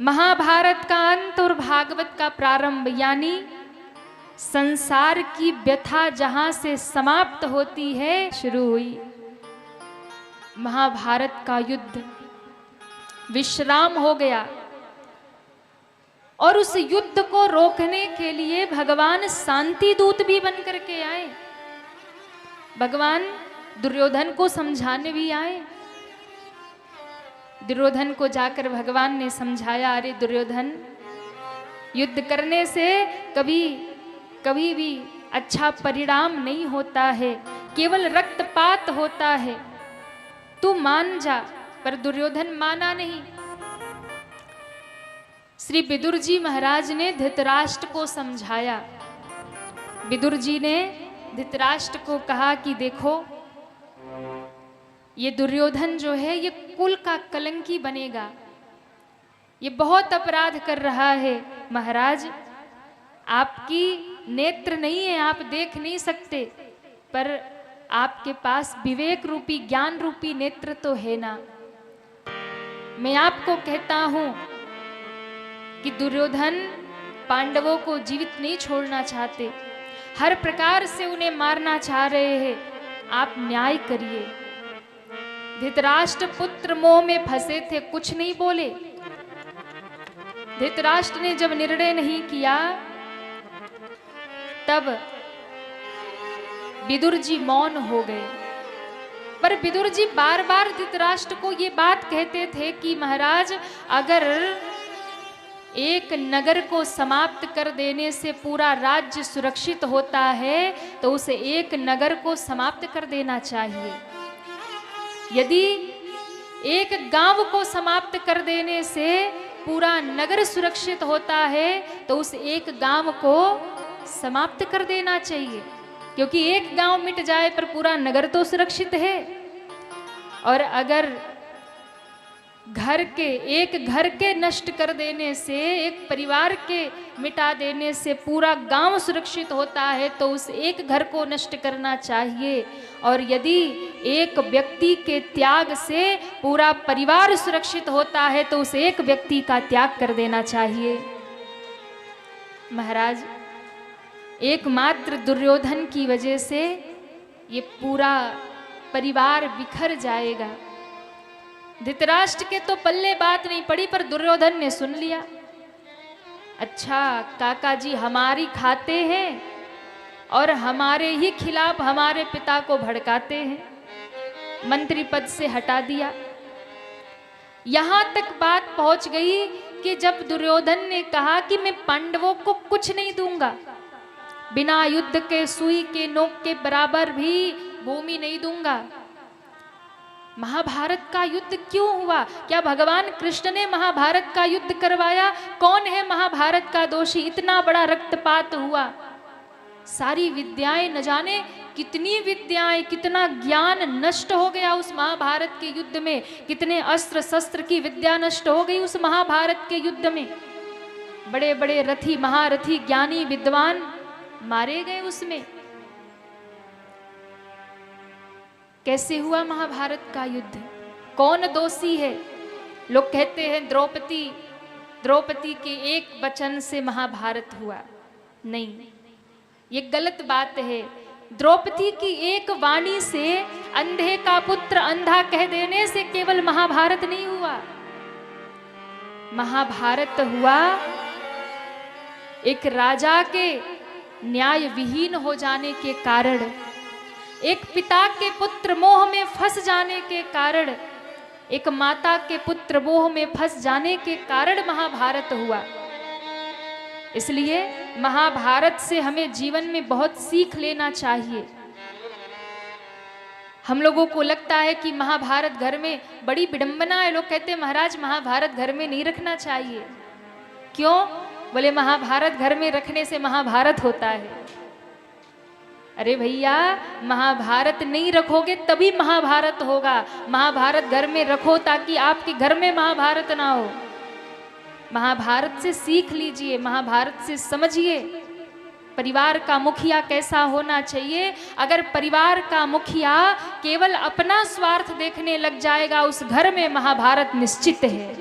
महाभारत का अंत और भागवत का प्रारंभ, यानी संसार की व्यथा जहां से समाप्त होती है शुरू हुई। महाभारत का युद्ध विश्राम हो गया और उस युद्ध को रोकने के लिए भगवान शांति दूत भी बन करके आए। भगवान दुर्योधन को समझाने भी आए। दुर्योधन को जाकर भगवान ने समझाया, अरे दुर्योधन, युद्ध करने से कभी भी अच्छा परिणाम नहीं होता है, केवल रक्तपात होता है, तू मान जा। पर दुर्योधन माना नहीं। श्री विदुर जी महाराज ने धृतराष्ट्र को समझाया। विदुर जी ने धृतराष्ट्र को कहा कि देखो, ये दुर्योधन जो है ये कुल का कलंकी बनेगा, ये बहुत अपराध कर रहा है। महाराज, आपकी नेत्र नहीं है, आप देख नहीं सकते, पर आपके पास विवेक रूपी ज्ञान रूपी नेत्र तो है ना। मैं आपको कहता हूं कि दुर्योधन पांडवों को जीवित नहीं छोड़ना चाहते, हर प्रकार से उन्हें मारना चाह रहे हैं, आप न्याय करिए। धृतराष्ट्र पुत्र मोह में फंसे थे, कुछ नहीं बोले। धृतराष्ट्र ने जब निर्णय नहीं किया, तब विदुर जी मौन हो गए। पर विदुर जी बार बार धृतराष्ट्र को ये बात कहते थे कि महाराज, अगर एक नगर को समाप्त कर देने से पूरा राज्य सुरक्षित होता है तो उसे एक नगर को समाप्त कर देना चाहिए। यदि एक गांव को समाप्त कर देने से पूरा नगर सुरक्षित होता है तो उस एक गांव को समाप्त कर देना चाहिए, क्योंकि एक गांव मिट जाए पर पूरा नगर तो सुरक्षित है। और अगर एक घर के नष्ट कर देने से, एक परिवार के मिटा देने से पूरा गांव सुरक्षित होता है तो उस एक घर को नष्ट करना चाहिए। और यदि एक व्यक्ति के त्याग से पूरा परिवार सुरक्षित होता है तो उस एक व्यक्ति का त्याग कर देना चाहिए। महाराज, एकमात्र दुर्योधन की वजह से ये पूरा परिवार बिखर जाएगा। धृतराष्ट्र के तो पल्ले बात नहीं पड़ी, पर दुर्योधन ने सुन लिया। अच्छा काका जी हमारी खाते हैं और हमारे ही खिलाफ हमारे पिता को भड़काते हैं। मंत्री पद से हटा दिया। यहां तक बात पहुंच गई कि जब दुर्योधन ने कहा कि मैं पांडवों को कुछ नहीं दूंगा, बिना युद्ध के सुई के नोक के बराबर भी भूमि नहीं दूंगा। महाभारत का युद्ध क्यों हुआ? क्या भगवान कृष्ण ने महाभारत का युद्ध करवाया? कौन है महाभारत का दोषी? इतना बड़ा रक्तपात हुआ, सारी विद्याएं, न जाने कितनी विद्याएं, कितना ज्ञान नष्ट हो गया उस महाभारत के युद्ध में, कितने अस्त्र शस्त्र की विद्या नष्ट हो गई उस महाभारत के युद्ध में। बड़े बड़े रथी, महारथी, ज्ञानी, विद्वान मारे गए उसमें। कैसे हुआ महाभारत का युद्ध? कौन दोषी है? लोग कहते हैं द्रौपदी के एक वचन से महाभारत हुआ। नहीं, ये गलत बात है। द्रौपदी की एक वाणी से, अंधे का पुत्र अंधा कह देने से केवल महाभारत नहीं हुआ। महाभारत हुआ एक राजा के न्याय विहीन हो जाने के कारण, एक पिता के पुत्र मोह में फंस जाने के कारण, एक माता के पुत्र मोह में फंस जाने के कारण महाभारत हुआ। इसलिए महाभारत से हमें जीवन में बहुत सीख लेना चाहिए। हम लोगों को लगता है कि महाभारत घर में बड़ी विडंबना है। लोग कहते हैं महाराज महाभारत घर में नहीं रखना चाहिए। क्यों? बोले महाभारत घर में रखने से महाभारत होता है। अरे भैया, महाभारत नहीं रखोगे तभी महाभारत होगा। महाभारत घर में रखो ताकि आपके घर में महाभारत ना हो। महाभारत से सीख लीजिए, महाभारत से समझिए परिवार का मुखिया कैसा होना चाहिए। अगर परिवार का मुखिया केवल अपना स्वार्थ देखने लग जाएगा, उस घर में महाभारत निश्चित है।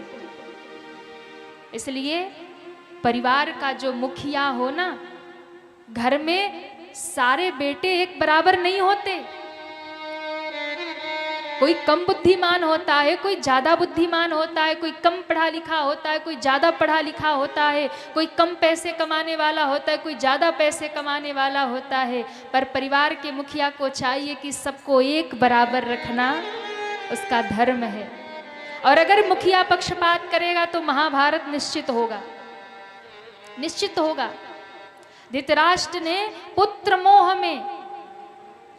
इसलिए परिवार का जो मुखिया हो ना, घर में सारे बेटे एक बराबर नहीं होते। कोई कम बुद्धिमान होता है, कोई ज्यादा बुद्धिमान होता है, कोई कम पढ़ा लिखा होता है, कोई ज्यादा पढ़ा लिखा होता है, कोई कम पैसे कमाने वाला होता है, कोई ज्यादा पैसे कमाने वाला होता है। पर परिवार के मुखिया को चाहिए कि सबको एक बराबर रखना उसका धर्म है। और अगर मुखिया पक्षपात करेगा तो महाभारत निश्चित होगा, निश्चित होगा। धृतराष्ट्र ने पुत्र मोह में,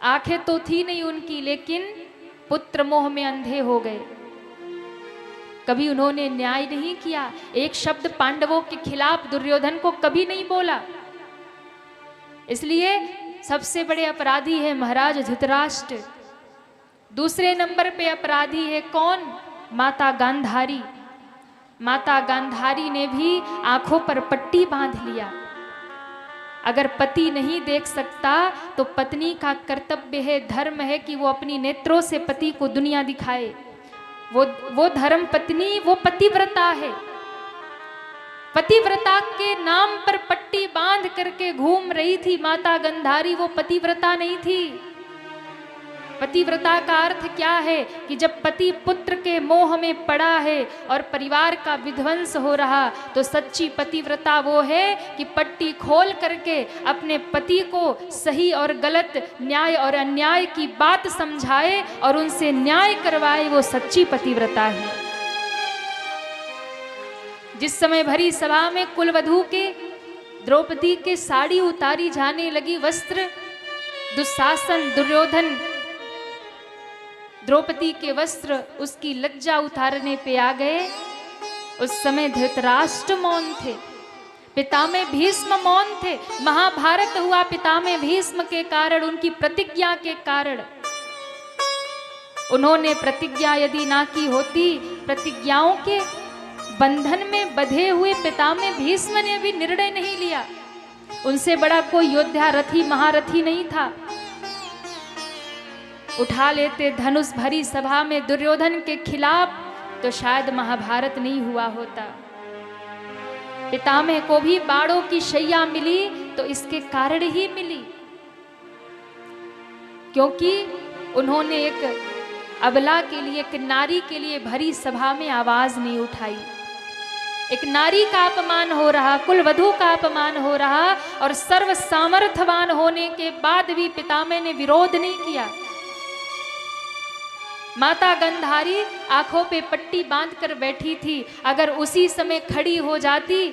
आंखें तो थी नहीं उनकी, लेकिन पुत्र मोह में अंधे हो गए। कभी उन्होंने न्याय नहीं किया, एक शब्द पांडवों के खिलाफ दुर्योधन को कभी नहीं बोला। इसलिए सबसे बड़े अपराधी है महाराज धृतराष्ट्र। दूसरे नंबर पे अपराधी है कौन? माता गांधारी। माता गांधारी ने भी आंखों पर पट्टी बांध लिया। अगर पति नहीं देख सकता तो पत्नी का कर्तव्य है, धर्म है कि वो अपनी नेत्रों से पति को दुनिया दिखाए। वो धर्म पत्नी, वो पतिव्रता है। पतिव्रता के नाम पर पट्टी बांध करके घूम रही थी माता गांधारी, वो पतिव्रता नहीं थी। पतिव्रता का अर्थ क्या है कि जब पति पुत्र के मोह में पड़ा है और परिवार का विध्वंस हो रहा, तो सच्ची पतिव्रता वो है कि पट्टी खोल करके अपने पति को सही और गलत, न्याय और अन्याय की बात समझाए और उनसे न्याय करवाए, वो सच्ची पतिव्रता है। जिस समय भरी सभा में कुलवधू के द्रौपदी के साड़ी उतारी जाने लगी, वस्त्र, दुशासन दुर्योधन द्रौपदी के वस्त्र उसकी लज्जा उतारने पे आ गए। उस समय धृतराष्ट्र मौन थे, पितामह भीष्म मौन थे। महाभारत हुआ पितामह भीष्म के कारण, उनकी प्रतिज्ञा के कारण। उन्होंने प्रतिज्ञा यदि ना की होती, प्रतिज्ञाओं के बंधन में बंधे हुए पितामह भीष्म ने भी निर्णय नहीं लिया। उनसे बड़ा कोई योद्धा, रथी, महारथी नहीं था। उठा लेते धनुष भरी सभा में दुर्योधन के खिलाफ, तो शायद महाभारत नहीं हुआ होता। पितामह को भी बाणों की शैया मिली तो इसके कारण ही मिली, क्योंकि उन्होंने एक अबला के लिए, एक नारी के लिए भरी सभा में आवाज नहीं उठाई। एक नारी का अपमान हो रहा, कुलवधू का अपमान हो रहा, और सर्व सामर्थ्यवान होने के बाद भी पितामह ने विरोध नहीं किया। माता गांधारी आंखों पे पट्टी बांधकर बैठी थी। अगर उसी समय खड़ी हो जाती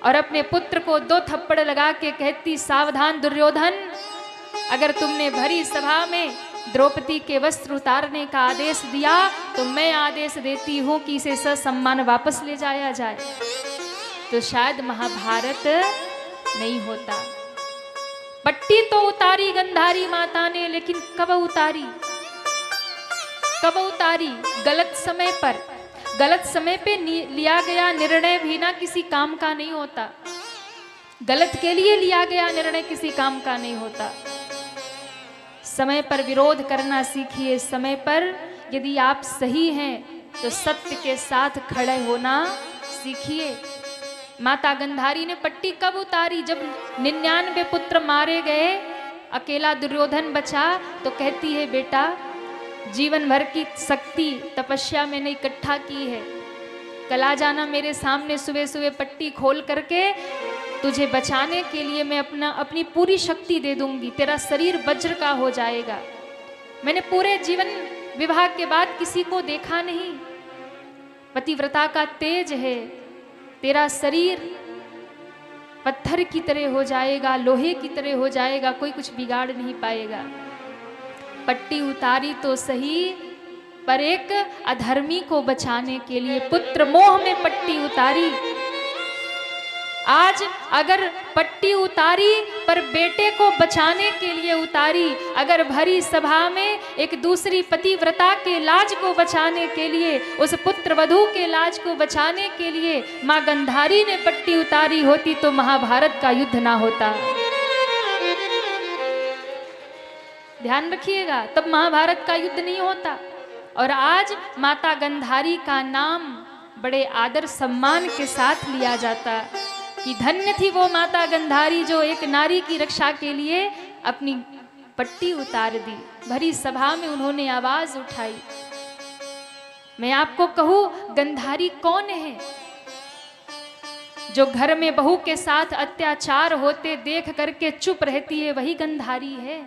और अपने पुत्र को 2 थप्पड़ लगा के कहती, सावधान दुर्योधन, अगर तुमने भरी सभा में द्रौपदी के वस्त्र उतारने का आदेश दिया तो मैं आदेश देती हूं कि इसे ससम्मान वापस ले जाया जाए, तो शायद महाभारत नहीं होता। पट्टी तो उतारी गांधारी माता ने, लेकिन कब उतारी? कब उतारी? गलत समय पर। गलत समय पे लिया गया निर्णय भी ना किसी काम का नहीं होता। गलत के लिए लिया गया निर्णय किसी काम का नहीं होता। समय पर विरोध करना सीखिए। समय पर यदि आप सही हैं तो सत्य के साथ खड़े होना सीखिए। माता गांधारी ने पट्टी कब उतारी? जब 99 पुत्र मारे गए, अकेला दुर्योधन बचा, तो कहती है, बेटा जीवन भर की शक्ति तपस्या मैंने इकट्ठा की है, कल आ जाना मेरे सामने सुबह सुबह, पट्टी खोल करके तुझे बचाने के लिए मैं अपनी पूरी शक्ति दे दूंगी, तेरा शरीर वज्र का हो जाएगा। मैंने पूरे जीवन विवाह के बाद किसी को देखा नहीं। पतिव्रता का तेज है, तेरा शरीर पत्थर की तरह हो जाएगा, लोहे की तरह हो जाएगा, कोई कुछ बिगाड़ नहीं पाएगा। पट्टी उतारी तो सही, पर एक अधर्मी को बचाने के लिए, पुत्र मोह में पट्टी उतारी। आज अगर पट्टी उतारी पर बेटे को बचाने के लिए उतारी, अगर भरी सभा में एक दूसरी पतिव्रता के लाज को बचाने के लिए, उस पुत्र वधू के लाज को बचाने के लिए मां गांधारी ने पट्टी उतारी होती तो महाभारत का युद्ध ना होता। ध्यान रखिएगा, तब महाभारत का युद्ध नहीं होता। और आज माता गांधारी का नाम बड़े आदर सम्मान के साथ लिया जाता कि धन्य थी वो माता गंधारी जो एक नारी की रक्षा के लिए अपनी पट्टी उतार दी। भरी सभा में उन्होंने आवाज उठाई। मैं आपको कहूं, गंधारी कौन है? जो घर में बहू के साथ अत्याचार होते देख करके चुप रहती है, वही गंधारी है।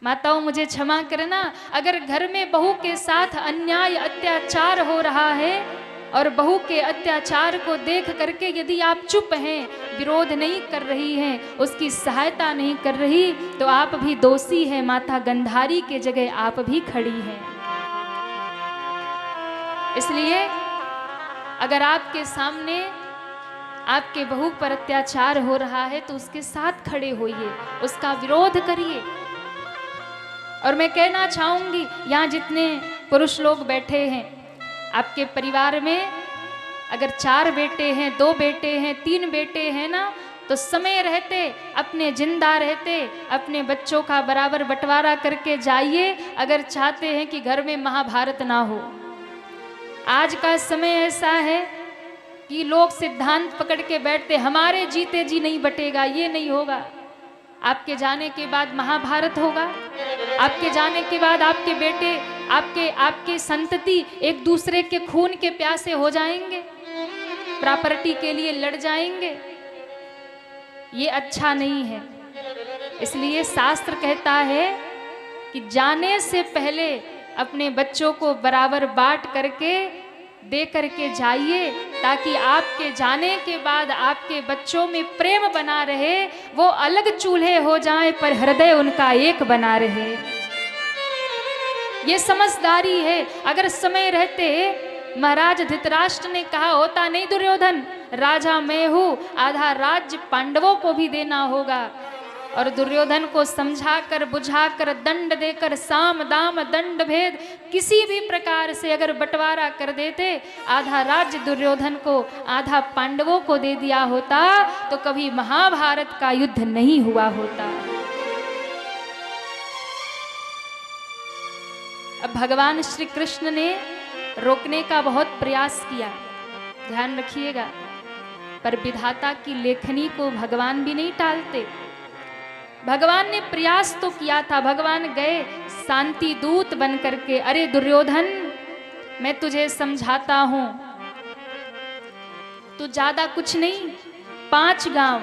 माताओं मुझे क्षमा करना, अगर घर में बहू के साथ अन्याय अत्याचार हो रहा है और बहू के अत्याचार को देख करके यदि आप चुप हैं, विरोध नहीं कर रही हैं, उसकी सहायता नहीं कर रही, तो आप भी दोषी हैं। माता गंधारी के जगह आप भी खड़ी हैं। इसलिए अगर आपके सामने आपके बहू पर अत्याचार हो रहा है तो उसके साथ खड़े होइए, उसका विरोध करिए। और मैं कहना चाहूंगी, यहाँ जितने पुरुष लोग बैठे हैं, आपके परिवार में अगर 4 बेटे हैं, 2 बेटे हैं, 3 बेटे हैं ना, तो समय रहते, अपने जिंदा रहते अपने बच्चों का बराबर बंटवारा करके जाइए, अगर चाहते हैं कि घर में महाभारत ना हो। आज का समय ऐसा है कि लोग सिद्धांत पकड़ के बैठते, हमारे जीते जी नहीं बटेगा, ये नहीं होगा। आपके जाने के बाद महाभारत होगा। आपके जाने के बाद आपके बेटे, आपके संतति एक दूसरे के खून के प्यासे हो जाएंगे, प्रॉपर्टी के लिए लड़ जाएंगे। ये अच्छा नहीं है। इसलिए शास्त्र कहता है कि जाने से पहले अपने बच्चों को बराबर बांट करके दे करके जाइए, ताकि आपके जाने के बाद आपके बच्चों में प्रेम बना रहे। वो अलग चूल्हे हो जाएं पर हृदय उनका एक बना रहे। ये समझदारी है। अगर समय रहते महाराज धृतराष्ट्र ने कहा होता, नहीं दुर्योधन, राजा मैं हूं, आधा राज्य पांडवों को भी देना होगा, और दुर्योधन को समझाकर बुझाकर दंड देकर साम दाम दंड भेद किसी भी प्रकार से अगर बंटवारा कर देते, आधा राज्य दुर्योधन को आधा पांडवों को दे दिया होता, तो कभी महाभारत का युद्ध नहीं हुआ होता। अब भगवान श्री कृष्ण ने रोकने का बहुत प्रयास किया, ध्यान रखिएगा, पर विधाता की लेखनी को भगवान भी नहीं टालते। भगवान ने प्रयास तो किया था। भगवान गए शांति दूत बन करके, अरे दुर्योधन, मैं तुझे समझाता हूं, तू ज्यादा कुछ नहीं, 5 गांव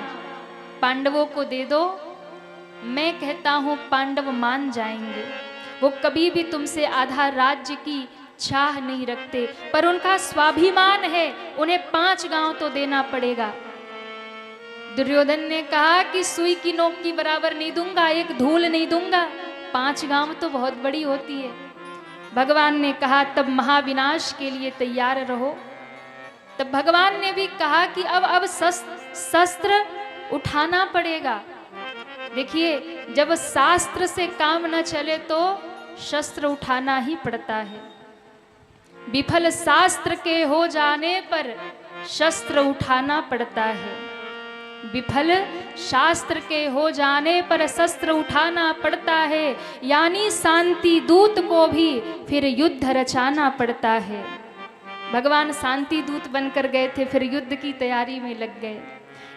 पांडवों को दे दो, मैं कहता हूं पांडव मान जाएंगे। वो कभी भी तुमसे आधा राज्य की चाह नहीं रखते, पर उनका स्वाभिमान है, उन्हें 5 गांव तो देना पड़ेगा। दुर्योधन ने कहा कि सुई की नोक की बराबर नहीं दूंगा, एक धूल नहीं दूंगा, 5 गांव तो बहुत बड़ी होती है। भगवान ने कहा तब महाविनाश के लिए तैयार रहो। तब भगवान ने भी कहा कि अब शस्त्र उठाना पड़ेगा। देखिए, जब शास्त्र से काम न चले तो शस्त्र उठाना ही पड़ता है। विफल शास्त्र के हो जाने पर शस्त्र उठाना पड़ता है। विफल शास्त्र के हो जाने पर शस्त्र उठाना पड़ता है, यानी शांति दूत को भी फिर युद्ध रचाना पड़ता है। भगवान शांति दूत बनकर गए थे, फिर युद्ध की तैयारी में लग गए,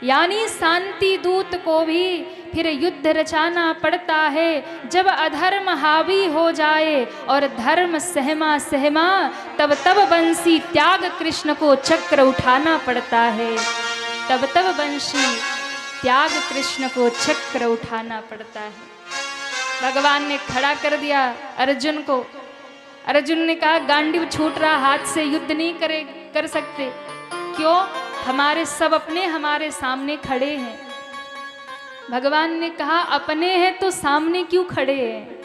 यानी शांति दूत को भी फिर युद्ध रचाना पड़ता है। जब अधर्म हावी हो जाए और धर्म सहमा सहमा, तब बंसी त्याग कृष्ण को चक्र उठाना पड़ता है। तब बंशी त्याग कृष्ण को चक्र उठाना पड़ता है। भगवान ने खड़ा कर दिया अर्जुन को। अर्जुन ने कहा गांडीव छूट रहा, हाथ से युद्ध नहीं कर सकते। क्यों? हमारे सब अपने हमारे सामने खड़े हैं। भगवान ने कहा अपने हैं तो सामने क्यों खड़े हैं?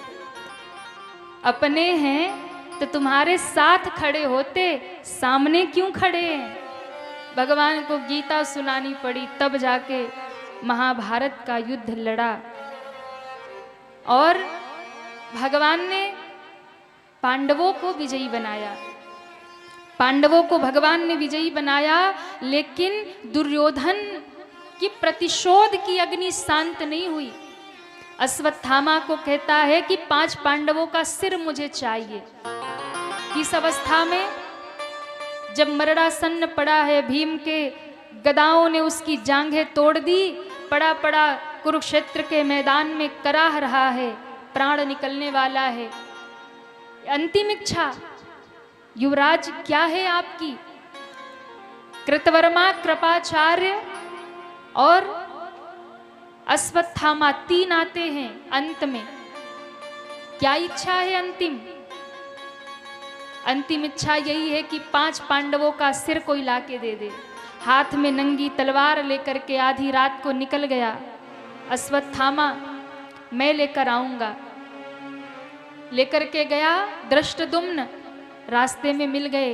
अपने हैं तो तुम्हारे साथ खड़े होते, सामने क्यों खड़े हैं? भगवान को गीता सुनानी पड़ी, तब जाके महाभारत का युद्ध लड़ा। और भगवान ने पांडवों को विजयी बनाया। पांडवों को भगवान ने विजयी बनाया, लेकिन दुर्योधन की प्रतिशोध की अग्नि शांत नहीं हुई। अश्वत्थामा को कहता है कि 5 पांडवों का सिर मुझे चाहिए। किस अवस्था में? जब मरणासन्न पड़ा है, भीम के गदाओं ने उसकी जांघें तोड़ दी, पड़ा पड़ा कुरुक्षेत्र के मैदान में कराह रहा है, प्राण निकलने वाला है। अंतिम इच्छा युवराज क्या है आपकी? कृतवर्मा, कृपाचार्य और अश्वत्थामा 3 आते हैं अंत में। क्या इच्छा है अंतिम? अंतिम इच्छा यही है कि 5 पांडवों का सिर कोई लाके दे दे। हाथ में नंगी तलवार लेकर के आधी रात को निकल गया अश्वत्थामा, मैं लेकर आऊंगा। लेकर के गया, धृष्टद्युम्न रास्ते में मिल गए।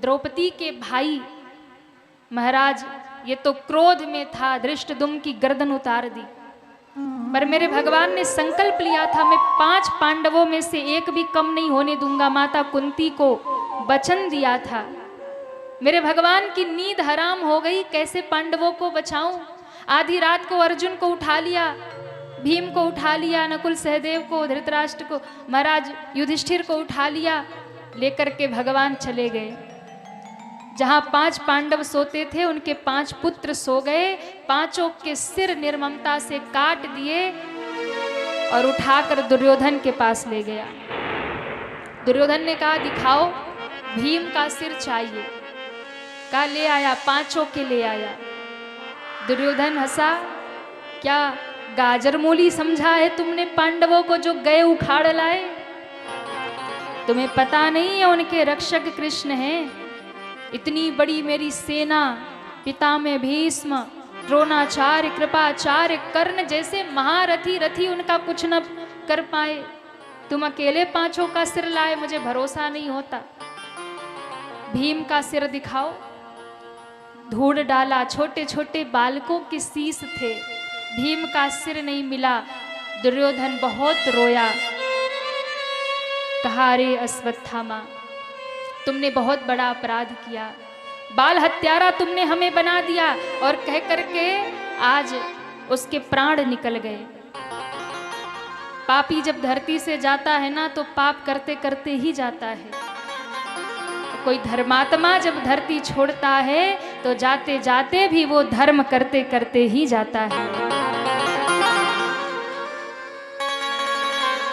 द्रौपदी के भाई महाराज ये तो क्रोध में था, धृष्टद्युम्न की गर्दन उतार दी। पर मेरे भगवान ने संकल्प लिया था, मैं 5 पांडवों में से एक भी कम नहीं होने दूंगा। माता कुंती को वचन दिया था। मेरे भगवान की नींद हराम हो गई, कैसे पांडवों को बचाऊं? आधी रात को अर्जुन को उठा लिया, भीम को उठा लिया, नकुल सहदेव को, धृतराष्ट्र को, महाराज युधिष्ठिर को उठा लिया। लेकर के भगवान चले गए। जहां 5 पांडव सोते थे उनके 5 पुत्र सो गए। 5 के सिर निर्ममता से काट दिए और उठाकर दुर्योधन के पास ले गया। दुर्योधन ने कहा दिखाओ, भीम का सिर चाहिए। कहा ले आया, 5 के ले आया। दुर्योधन हंसा, क्या गाजर मूली समझा है तुमने पांडवों को जो गए उखाड़ लाए? तुम्हें पता नहीं है उनके रक्षक कृष्ण हैं। इतनी बड़ी मेरी सेना, पितामह भीष्म, द्रोणाचार्य, कृपाचार्य, कर्ण जैसे महारथी रथी उनका कुछ न कर पाए, तुम अकेले 5 का सिर लाए, मुझे भरोसा नहीं होता। भीम का सिर दिखाओ। धूड़ डाला, छोटे छोटे बालकों के शीश थे, भीम का सिर नहीं मिला। दुर्योधन बहुत रोया, कहा रे अश्वत्थामा, तुमने बहुत बड़ा अपराध किया, बाल हत्यारा तुमने हमें बना दिया। और कह करके आज उसके प्राण निकल गए। पापी जब धरती से जाता है ना तो पाप करते करते ही जाता है। कोई धर्मात्मा जब धरती छोड़ता है तो जाते जाते भी वो धर्म करते करते ही जाता है।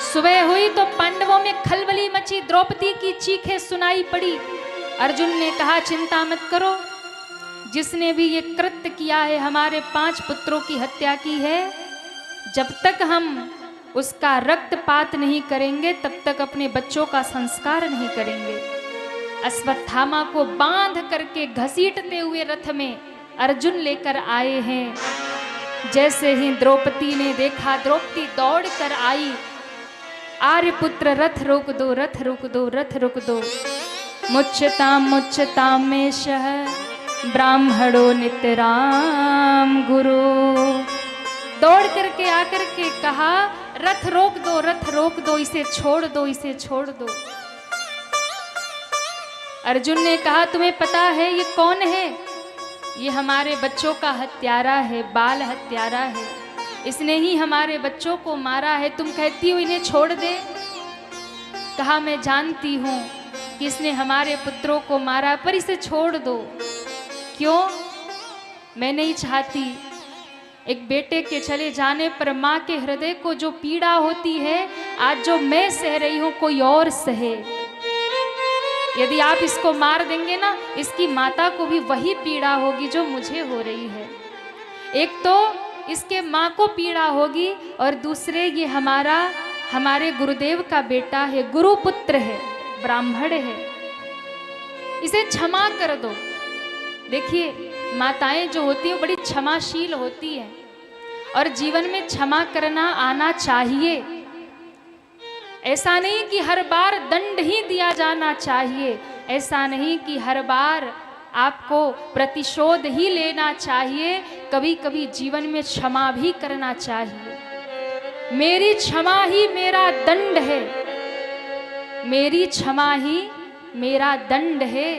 सुबह हुई तो पांडवों में खलबली मची, द्रौपदी की चीखें सुनाई पड़ी। अर्जुन ने कहा चिंता मत करो, जिसने भी ये कृत्य किया है, हमारे 5 पुत्रों की हत्या की है, जब तक हम उसका रक्तपात नहीं करेंगे तब तक अपने बच्चों का संस्कार नहीं करेंगे। अश्वत्थामा को बांध करके घसीटते हुए रथ में अर्जुन लेकर आए हैं। जैसे ही द्रौपदी ने देखा, द्रौपदी दौड़ कर आई, आर्यपुत्र रथ रोक दो, रथ रोक दो, रथ रोक दो। मुच्यताम मेषः ब्राह्मणो नितराम गुरु। दौड़ करके आकर के कहा रथ रोक दो, रथ रोक दो, इसे छोड़ दो, इसे छोड़ दो। अर्जुन ने कहा तुम्हें पता है ये कौन है? ये हमारे बच्चों का हत्यारा है, बाल हत्यारा है, इसने ही हमारे बच्चों को मारा है। तुम कहती हो इन्हें छोड़ दे? कहा मैं जानती हूं कि इसने हमारे पुत्रों को मारा, पर इसे छोड़ दो। क्यों? मैं नहीं चाहती एक बेटे के चले जाने पर माँ के हृदय को जो पीड़ा होती है, आज जो मैं सह रही हूं कोई और सहे। यदि आप इसको मार देंगे ना, इसकी माता को भी वही पीड़ा होगी जो मुझे हो रही है। एक तो इसके माँ को पीड़ा होगी और दूसरे ये हमारे गुरुदेव का बेटा है, गुरुपुत्र है, ब्राह्मण है, इसे क्षमा कर दो। देखिए माताएं जो होती है बड़ी क्षमाशील होती है और जीवन में क्षमा करना आना चाहिए। ऐसा नहीं कि हर बार दंड ही दिया जाना चाहिए, ऐसा नहीं कि हर बार आपको प्रतिशोध ही लेना चाहिए, कभी कभी जीवन में क्षमा भी करना चाहिए। मेरी क्षमा ही मेरा दंड है, मेरी क्षमा ही मेरा दंड है।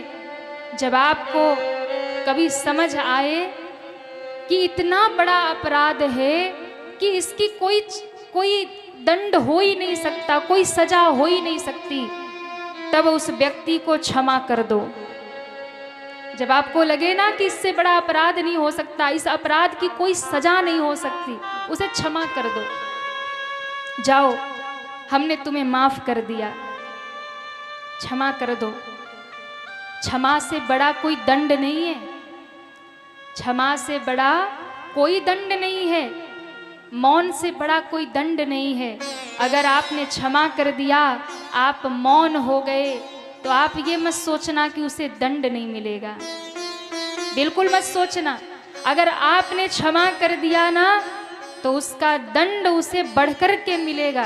जब आपको कभी समझ आए कि इतना बड़ा अपराध है कि इसकी कोई दंड हो ही नहीं सकता, कोई सजा हो ही नहीं सकती, तब उस व्यक्ति को क्षमा कर दो। जब आपको लगे ना कि इससे बड़ा अपराध नहीं हो सकता, इस अपराध की कोई सजा नहीं हो सकती, उसे क्षमा कर दो। जाओ, हमने तुम्हें माफ कर दिया, क्षमा कर दो। क्षमा से बड़ा कोई दंड नहीं है, क्षमा से बड़ा कोई दंड नहीं है, मौन से बड़ा कोई दंड नहीं है। अगर आपने क्षमा कर दिया, आप मौन हो गए, तो आप ये मत सोचना कि उसे दंड नहीं मिलेगा, बिल्कुल मत सोचना। अगर आपने क्षमा कर दिया ना, तो उसका दंड उसे बढ़कर के मिलेगा,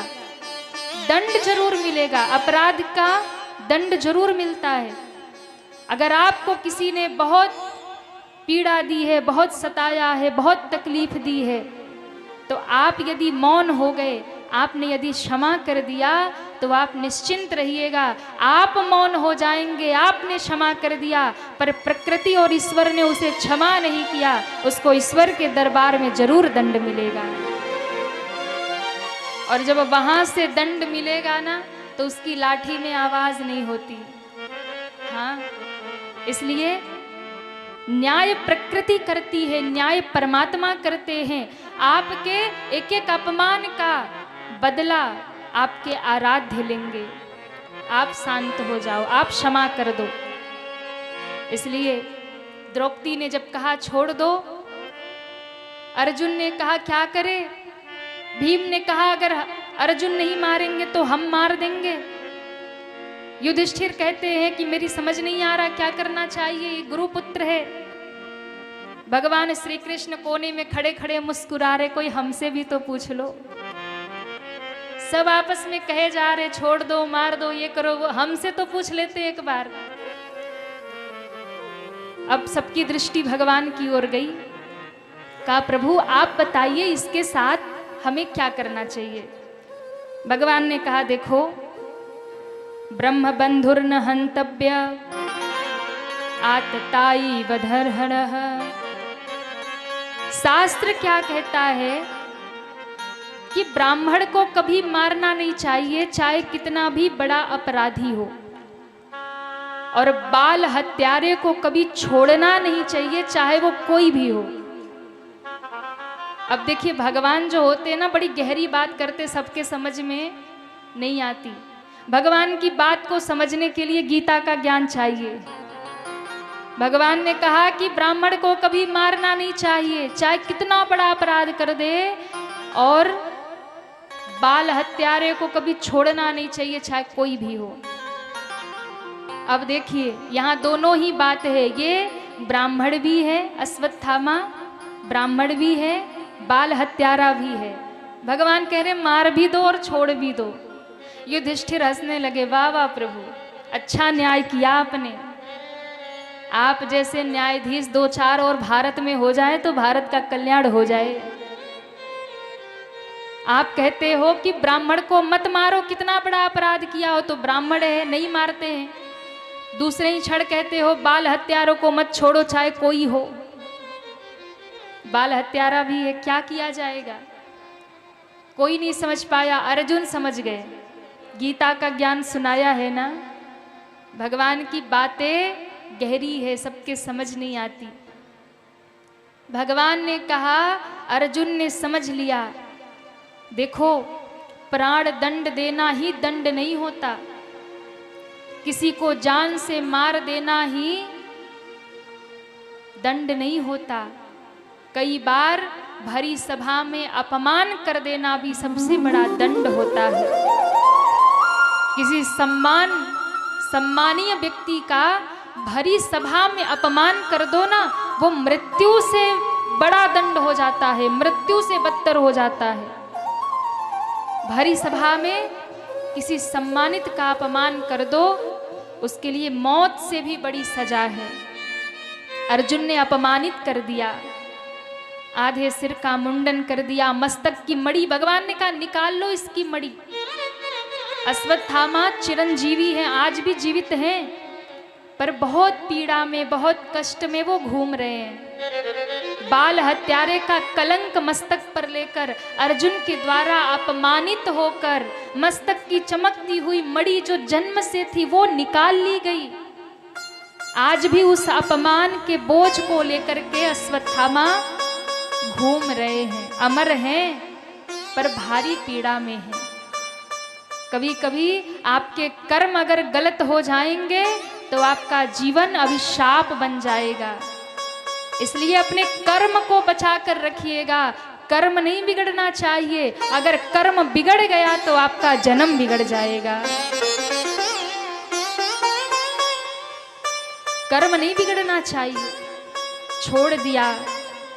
दंड जरूर मिलेगा, अपराध का दंड जरूर मिलता है। अगर आपको किसी ने बहुत पीड़ा दी है, बहुत सताया है, बहुत तकलीफ दी है, तो आप यदि मौन हो गए, आपने यदि क्षमा कर दिया, तो आप निश्चिंत रहिएगा, आप मौन हो जाएंगे, आपने क्षमा कर दिया, पर प्रकृति और ईश्वर ने उसे क्षमा नहीं किया, उसको ईश्वर के दरबार में जरूर दंड मिलेगा। और जब वहां से दंड मिलेगा ना, तो उसकी लाठी में आवाज नहीं होती। हाँ, इसलिए न्याय प्रकृति करती है, न्याय परमात्मा करते हैं। आपके एक एक अपमान का बदला आपके आराध्य लेंगे। आप शांत हो जाओ, आप क्षमा कर दो। इसलिए द्रौपदी ने जब कहा छोड़ दो, अर्जुन ने कहा क्या करे, भीम ने कहा अगर अर्जुन नहीं मारेंगे तो हम मार देंगे। युधिष्ठिर कहते हैं कि मेरी समझ नहीं आ रहा क्या करना चाहिए, ये गुरुपुत्र है। भगवान श्री कृष्ण कोने में खड़े खड़े मुस्कुरा रहे, कोई हमसे भी तो पूछ लो। सब आपस में कहे जा रहे छोड़ दो, मार दो, ये करो, वो, हमसे तो पूछ लेते एक बार। अब सबकी दृष्टि भगवान की ओर गई। कहा प्रभु आप बताइए इसके साथ हमें क्या करना चाहिए। भगवान ने कहा देखो, ब्रह्म बंधुर्न हंतव्य आतताई वधर्हणः। शास्त्र क्या कहता है कि ब्राह्मण को कभी मारना नहीं चाहिए, चाहे कितना भी बड़ा अपराधी हो, और बाल हत्यारे को कभी छोड़ना नहीं चाहिए, चाहे वो कोई भी हो। अब देखिए भगवान जो होते हैं ना, बड़ी गहरी बात करते, सबके समझ में नहीं आती। भगवान की बात को समझने के लिए गीता का ज्ञान चाहिए। भगवान ने कहा कि ब्राह्मण को कभी मारना नहीं चाहिए, चाहे कितना बड़ा अपराध कर दे, और बाल हत्यारे को कभी छोड़ना नहीं चाहिए, चाहे कोई भी हो। अब देखिए यहाँ दोनों ही बात है, ये ब्राह्मण भी है, अश्वत्थामा ब्राह्मण भी है, बाल हत्यारा भी है। भगवान कह रहे मार भी दो और छोड़ भी दो। युधिष्ठिर हंसने लगे, वाह वाह प्रभु, अच्छा न्याय किया आपने। आप जैसे न्यायाधीश दो चार और भारत में हो जाए तो भारत का कल्याण हो जाए। आप कहते हो कि ब्राह्मण को मत मारो, कितना बड़ा अपराध किया हो तो ब्राह्मण है, नहीं मारते हैं। दूसरे ही क्षण कहते हो बाल हत्यारों को मत छोड़ो, चाहे कोई हो। बाल हत्यारा भी है, क्या किया जाएगा। कोई नहीं समझ पाया, अर्जुन समझ गए। गीता का ज्ञान सुनाया है ना, भगवान की बातें गहरी है, सबके समझ नहीं आती। भगवान ने कहा, अर्जुन ने समझ लिया, देखो प्राण दंड देना ही दंड नहीं होता, किसी को जान से मार देना ही दंड नहीं होता। कई बार भरी सभा में अपमान कर देना भी सबसे बड़ा दंड होता है। किसी सम्मानीय व्यक्ति का भरी सभा में अपमान कर दो ना, वो मृत्यु से बड़ा दंड हो जाता है, मृत्यु से बदतर हो जाता है। भरी सभा में किसी सम्मानित का अपमान कर दो, उसके लिए मौत से भी बड़ी सजा है। अर्जुन ने अपमानित कर दिया, आधे सिर का मुंडन कर दिया, मस्तक की मणि, भगवान ने कहा निकाल लो इसकी मणि। अश्वत्थामा चिरंजीवी हैं, आज भी जीवित हैं, पर बहुत पीड़ा में, बहुत कष्ट में वो घूम रहे हैं। बाल हत्यारे का कलंक मस्तक पर लेकर अर्जुन के द्वारा अपमानित होकर मस्तक की चमकती हुई मणि जो जन्म से थी वो निकाल ली गई। आज भी उस अपमान के बोझ को लेकर के अश्वत्थामा घूम रहे हैं, अमर हैं पर भारी पीड़ा में हैं। कभी कभी आपके कर्म अगर गलत हो जाएंगे तो आपका जीवन अभिशाप बन जाएगा, इसलिए अपने कर्म को बचा कर रखिएगा। कर्म नहीं बिगड़ना चाहिए, अगर कर्म बिगड़ गया तो आपका जन्म बिगड़ जाएगा। कर्म नहीं बिगड़ना चाहिए। छोड़ दिया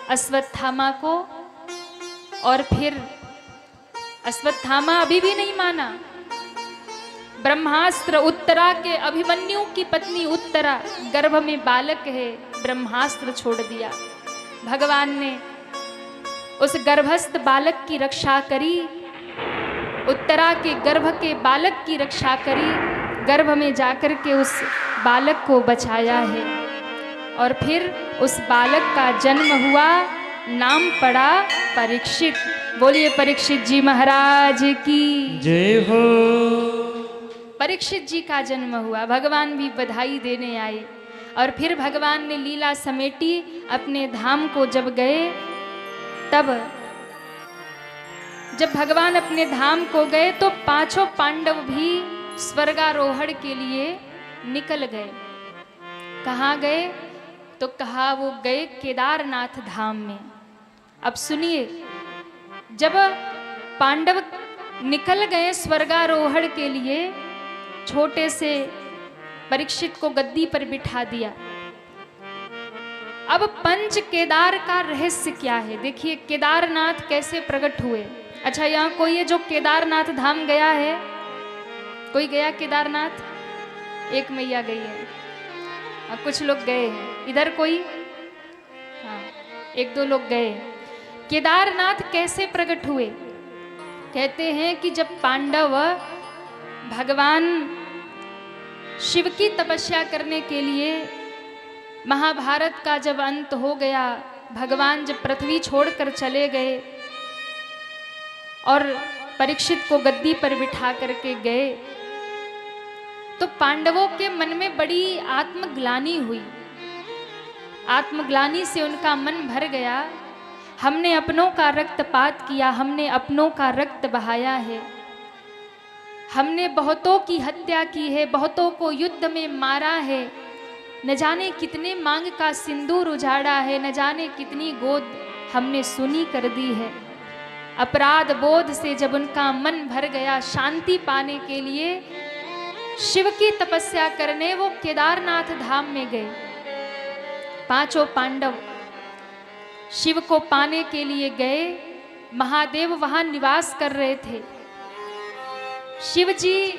अश्वत्थामा को, और फिर अश्वत्थामा अभी भी नहीं माना। ब्रह्मास्त्र उत्तरा के, अभिमन्यु की पत्नी उत्तरा, गर्भ में बालक है, ब्रह्मास्त्र छोड़ दिया। भगवान ने उस गर्भस्थ बालक की रक्षा करी, उत्तरा के गर्भ के बालक की रक्षा करी, गर्भ में जाकर के उस बालक को बचाया है। और फिर उस बालक का जन्म हुआ, नाम पड़ा परीक्षित। बोलिए परीक्षित जी महाराज की जय हो। परीक्षित जी का जन्म हुआ, भगवान भी बधाई देने आए। और फिर भगवान ने लीला समेटी, अपने धाम को जब गए, तब जब भगवान अपने धाम को गए तो पांचों पांडव भी स्वर्गारोहण के लिए निकल गए। कहाँ गए? तो कहा वो गए केदारनाथ धाम में। अब सुनिए, जब पांडव निकल गए स्वर्गारोहण के लिए, छोटे से परीक्षित को गद्दी पर बिठा दिया। अब पंच केदार का रहस्य क्या है? देखिए केदारनाथ कैसे प्रकट हुए। अच्छा, यहाँ कोई है जो केदारनाथ धाम गया है? कोई गया केदारनाथ? एक मैया गई है, और कुछ लोग गए हैं। इधर कोई? हाँ, एक दो लोग गए। केदारनाथ कैसे प्रकट हुए? कहते हैं कि जब पांडव भगवान शिव की तपस्या करने के लिए, महाभारत का जब अंत हो गया, भगवान जब पृथ्वी छोड़कर चले गए और परीक्षित को गद्दी पर बिठा करके गए, तो पांडवों के मन में बड़ी आत्मग्लानि हुई। आत्मग्लानि से उनका मन भर गया। हमने अपनों का रक्तपात किया, हमने अपनों का रक्त बहाया है, हमने बहुतों की हत्या की है, बहुतों को युद्ध में मारा है, न जाने कितने मांग का सिंदूर उजाड़ा है, न जाने कितनी गोद हमने सुनी कर दी है। अपराध बोध से जब उनका मन भर गया, शांति पाने के लिए शिव की तपस्या करने वो केदारनाथ धाम में गए। पांचों पांडव शिव को पाने के लिए गए। महादेव वहां निवास कर रहे थे। शिव जी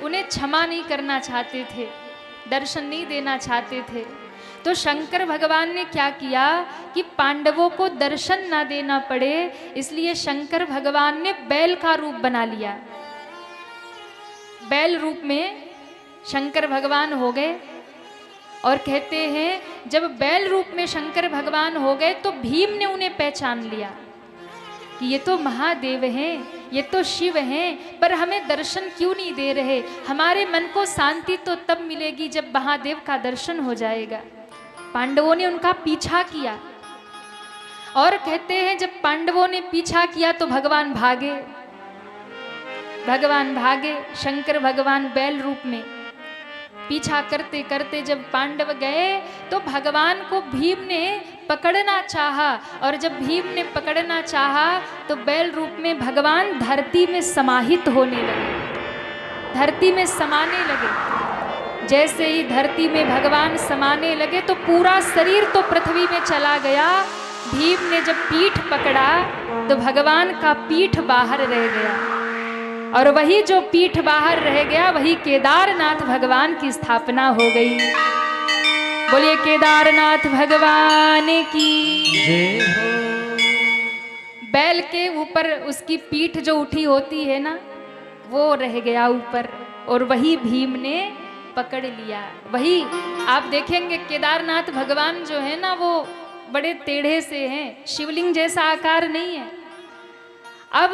उन्हें क्षमा नहीं करना चाहते थे, दर्शन नहीं देना चाहते थे। तो शंकर भगवान ने क्या किया कि पांडवों को दर्शन ना देना पड़े, इसलिए शंकर भगवान ने बैल का रूप बना लिया। बैल रूप में शंकर भगवान हो गए। और कहते हैं जब बैल रूप में शंकर भगवान हो गए तो भीम ने उन्हें पहचान लिया कि ये तो महादेव हैं, ये तो शिव हैं, पर हमें दर्शन क्यों नहीं दे रहे? हमारे मन को शांति तो तब मिलेगी जब महादेव का दर्शन हो जाएगा। पांडवों ने उनका पीछा किया। और कहते हैं जब पांडवों ने पीछा किया तो भगवान भागे। भगवान भागे, शंकर भगवान बैल रूप में पीछा करते करते जब पांडव गए तो भगवान को भीम ने पकड़ना चाहा। और जब भीम ने पकड़ना चाहा तो बैल रूप में भगवान धरती में समाहित होने लगे, धरती में समाने लगे। जैसे ही धरती में भगवान समाने लगे तो पूरा शरीर तो पृथ्वी में चला गया। भीम ने जब पीठ पकड़ा तो भगवान का पीठ बाहर रह गया, और वही जो पीठ बाहर रह गया वही केदारनाथ भगवान की स्थापना हो गई। बोलिए केदारनाथ भगवान की जय हो। बैल के ऊपर उसकी पीठ जो उठी होती है ना, वो रह गया ऊपर, और वही भीम ने पकड़ लिया। वही आप देखेंगे केदारनाथ भगवान जो है ना, वो बड़े टेढ़े से हैं, शिवलिंग जैसा आकार नहीं है। अब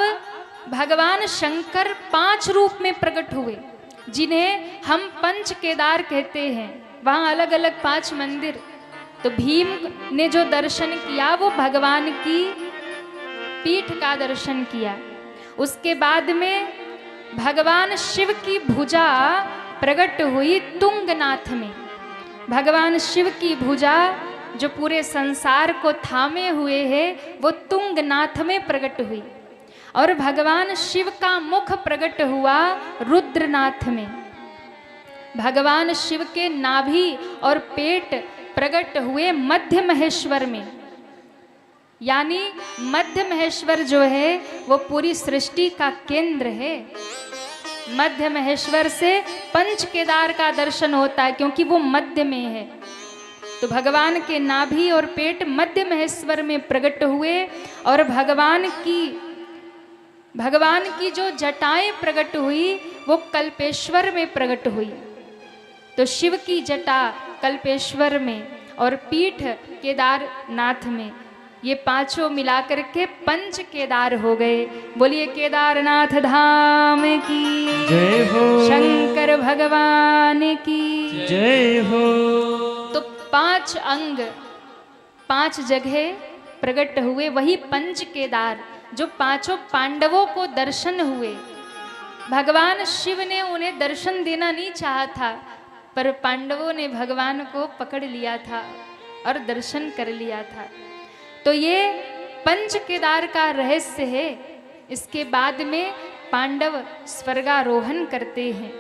भगवान शंकर 5 रूप में प्रकट हुए, जिन्हें हम पंच केदार कहते हैं। वहाँ अलग अलग 5 मंदिर। तो भीम ने जो दर्शन किया वो भगवान की पीठ का दर्शन किया। उसके बाद में भगवान शिव की भुजा प्रकट हुई तुंगनाथ में। भगवान शिव की भुजा जो पूरे संसार को थामे हुए है वो तुंगनाथ में प्रकट हुई। और भगवान शिव का मुख प्रकट हुआ रुद्रनाथ में। भगवान शिव के नाभि और पेट प्रकट हुए मध्य महेश्वर में। यानी मध्य महेश्वर जो है वो पूरी सृष्टि का केंद्र है। मध्य महेश्वर से पंच केदार का दर्शन होता है क्योंकि वो मध्य में है। तो भगवान के नाभि और पेट मध्य महेश्वर में प्रकट हुए और भगवान की जो जटाएं प्रकट हुई वो कल्पेश्वर में प्रकट हुई। तो शिव की जटा कल्पेश्वर में और पीठ केदारनाथ में, ये पांचों मिलाकर के पंच केदार हो गए। बोलिए केदारनाथ धाम की जय हो, शंकर भगवान की जय हो। तो 5 अंग 5 जगह प्रकट हुए, वही पंच केदार जो पांचों पांडवों को दर्शन हुए। भगवान शिव ने उन्हें दर्शन देना नहीं चाहा था, पर पांडवों ने भगवान को पकड़ लिया था और दर्शन कर लिया था। तो ये पंच केदार का रहस्य है। इसके बाद में पांडव स्वर्गारोहण करते हैं।